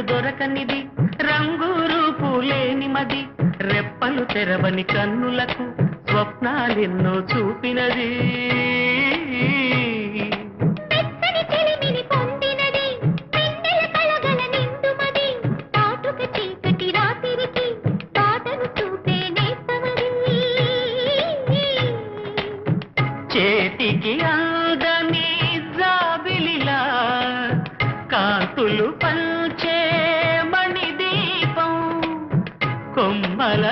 దొరకనిది రంగు రూపు లేని మది రెప్పలు తెరవని కన్నులకు స్వప్నాలెన్నో చూపినది చేతికి అందని జాబిలిలా కాంతులు పంచే మణి దీపం కొమ్మల